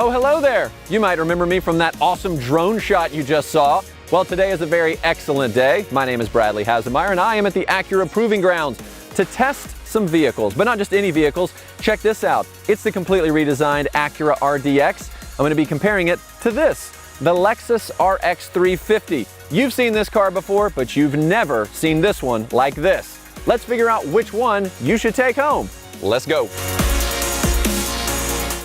Oh, hello there! You might remember me from that awesome drone shot you just saw. Well, today is a very excellent day. My name is Bradley Hasemeyer, and I am at the Acura Proving Grounds to test some vehicles, but not just any vehicles. Check this out. It's the completely redesigned Acura RDX. I'm going to be comparing it to this, the Lexus RX 350. You've seen this car before, but you've never seen this one like this. Let's figure out which one you should take home. Let's go.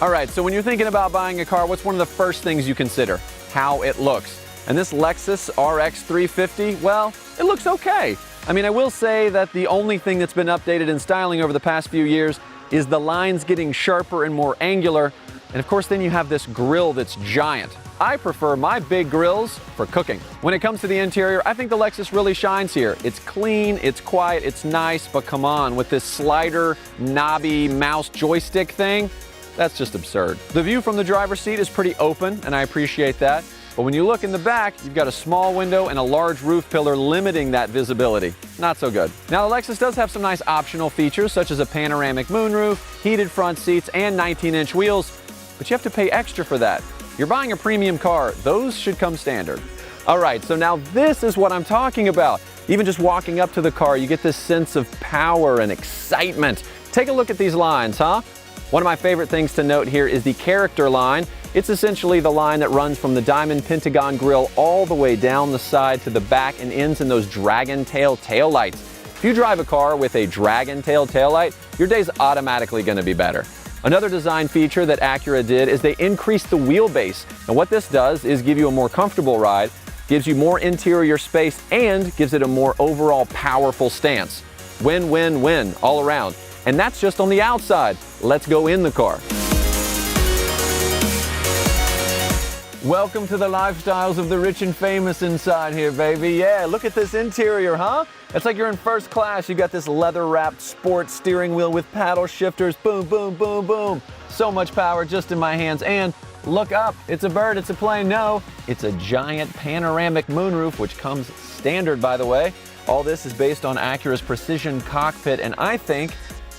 All right, so when you're thinking about buying a car, what's one of the first things you consider? How it looks. And this Lexus RX 350, well, it looks okay. I mean, I will say that the only thing that's been updated in styling over the past few years is the lines getting sharper and more angular. And of course, then you have this grille that's giant. I prefer my big grills for cooking. When it comes to the interior, I think the Lexus really shines here. It's clean, it's quiet, it's nice, but come on, with this slider, knobby mouse joystick thing, that's just absurd. The view from the driver's seat is pretty open, and I appreciate that. But when you look in the back, you've got a small window and a large roof pillar limiting that visibility. Not so good. Now, the Lexus does have some nice optional features, such as a panoramic moonroof, heated front seats, and 19-inch wheels, but you have to pay extra for that. You're buying a premium car, those should come standard. All right, so now this is what I'm talking about. Even just walking up to the car, you get this sense of power and excitement. Take a look at these lines, huh? One of my favorite things to note here is the character line. It's essentially the line that runs from the diamond pentagon grille all the way down the side to the back and ends in those dragon tail taillights. If you drive a car with a dragon tail taillight, your day's automatically going to be better. Another design feature that Acura did is they increased the wheelbase. And what this does is give you a more comfortable ride, gives you more interior space, and gives it a more overall powerful stance. Win, win, win all around. And that's just on the outside. Let's go in the car. Welcome to the lifestyles of the rich and famous inside here, baby. Yeah, look at this interior, huh? It's like you're in first class. You got this leather-wrapped sports steering wheel with paddle shifters. Boom, boom, boom, boom. So much power just in my hands. And look up. It's a bird. It's a plane. No, it's a giant panoramic moonroof, which comes standard, by the way. All this is based on Acura's precision cockpit, and I think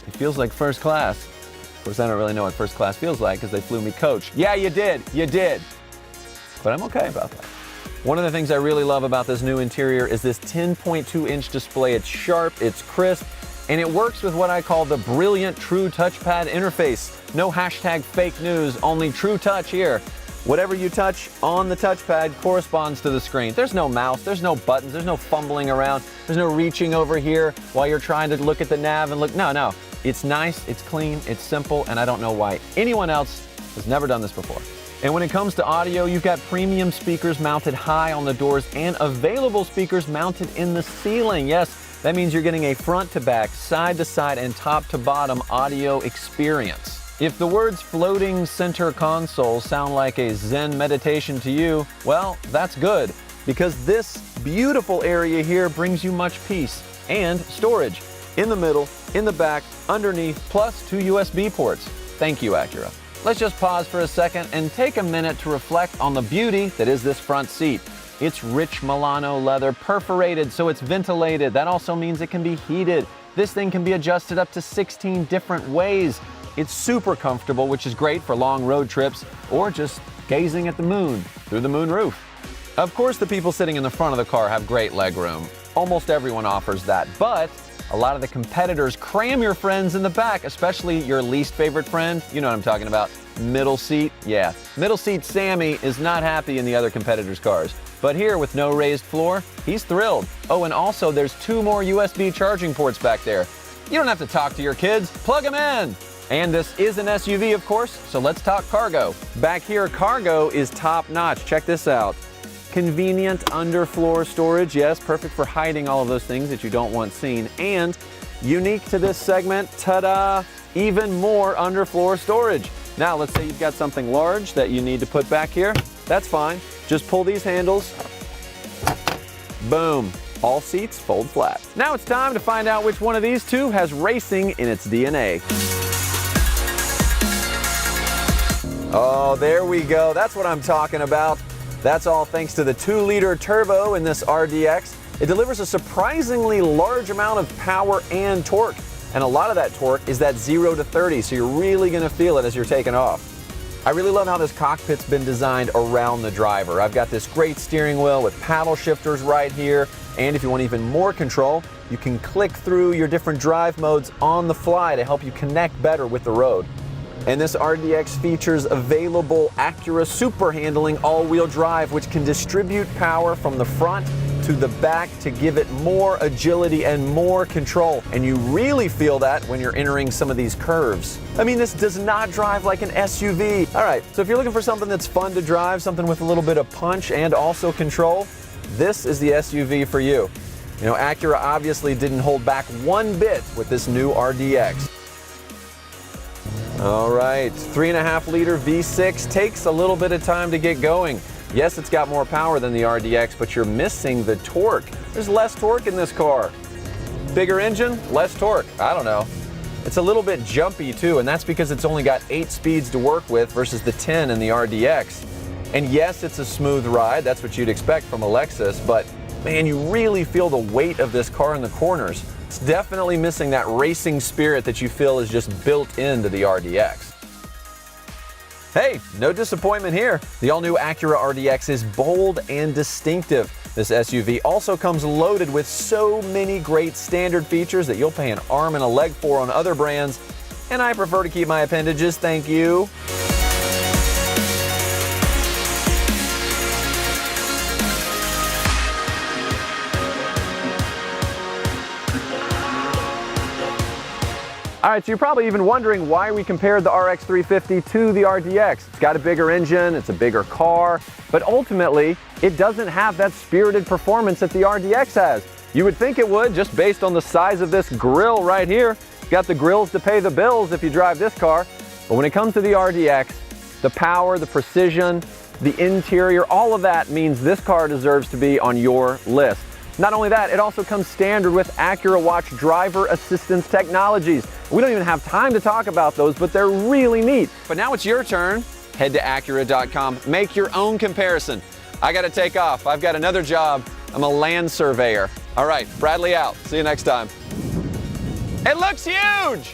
it feels like first class. Of course, I don't really know what first class feels like because they flew me coach. Yeah, you did. You did. But I'm okay about that. One of the things I really love about this new interior is this 10.2-inch display. It's sharp, it's crisp, and it works with what I call the brilliant True Touchpad interface. No hashtag fake news, only True Touch here. Whatever you touch on the touchpad corresponds to the screen. There's no mouse, there's no buttons, there's no fumbling around, there's no reaching over here while you're trying to look at the nav and look. No. It's nice, it's clean, it's simple, and I don't know why anyone else has never done this before. And when it comes to audio, you've got premium speakers mounted high on the doors and available speakers mounted in the ceiling. Yes, that means you're getting a front to back, side to side, and top to bottom audio experience. If the words floating center console sound like a Zen meditation to you, well, that's good, because this beautiful area here brings you much peace and storage. In the middle, in the back, underneath, plus 2 USB ports. Thank you, Acura. Let's just pause for a second and take a minute to reflect on the beauty that is this front seat. It's rich Milano leather, perforated so it's ventilated. That also means it can be heated. This thing can be adjusted up to 16 different ways. It's super comfortable, which is great for long road trips or just gazing at the moon through the moon roof. Of course, the people sitting in the front of the car have great leg room. Almost everyone offers that, but a lot of the competitors cram your friends in the back, especially your least favorite friend. You know what I'm talking about. Middle seat. Yeah. Middle seat Sammy is not happy in the other competitors' cars. But here, with no raised floor, he's thrilled. Oh, and also there's 2 more USB charging ports back there. You don't have to talk to your kids. Plug them in. And this is an SUV, of course, so let's talk cargo. Back here, cargo is top notch. Check this out. Convenient underfloor storage, yes, perfect for hiding all of those things that you don't want seen. And unique to this segment, ta-da, even more underfloor storage. Now, let's say you've got something large that you need to put back here. That's fine. Just pull these handles. Boom. All seats fold flat. Now it's time to find out which one of these two has racing in its DNA. Oh, there we go. That's what I'm talking about. That's all thanks to the 2-liter turbo in this RDX. It delivers a surprisingly large amount of power and torque. And a lot of that torque is that 0 to 30, so you're really going to feel it as you're taking off. I really love how this cockpit's been designed around the driver. I've got this great steering wheel with paddle shifters right here, and if you want even more control, you can click through your different drive modes on the fly to help you connect better with the road. And this RDX features available Acura super handling all-wheel drive, which can distribute power from the front to the back to give it more agility and more control. And you really feel that when you're entering some of these curves. I mean, this does not drive like an SUV. All right, so if you're looking for something that's fun to drive, something with a little bit of punch and also control, this is the SUV for you. You know, Acura obviously didn't hold back one bit with this new RDX. All right, 3.5-liter V6 takes a little bit of time to get going. Yes, it's got more power than the RDX, but you're missing the torque. There's less torque in this car. Bigger engine, less torque. I don't know. It's a little bit jumpy too, and that's because it's only got 8 speeds to work with versus the 10 in the RDX. And yes, it's a smooth ride. That's what you'd expect from a Lexus, but man, you really feel the weight of this car in the corners. It's definitely missing that racing spirit that you feel is just built into the RDX. Hey, no disappointment here. The all-new Acura RDX is bold and distinctive. This SUV also comes loaded with so many great standard features that you'll pay an arm and a leg for on other brands, and I prefer to keep my appendages, thank you. All right, so you're probably even wondering why we compared the RX 350 to the RDX. It's got a bigger engine, it's a bigger car, but ultimately, it doesn't have that spirited performance that the RDX has. You would think it would, just based on the size of this grille right here. It's got the grills to pay the bills if you drive this car. But when it comes to the RDX, the power, the precision, the interior, all of that means this car deserves to be on your list. Not only that, it also comes standard with Acura Watch driver assistance technologies. We don't even have time to talk about those, but they're really neat. But now it's your turn. Head to Acura.com. Make your own comparison. I got to take off. I've got another job. I'm a land surveyor. All right, Bradley out. See you next time. It looks huge!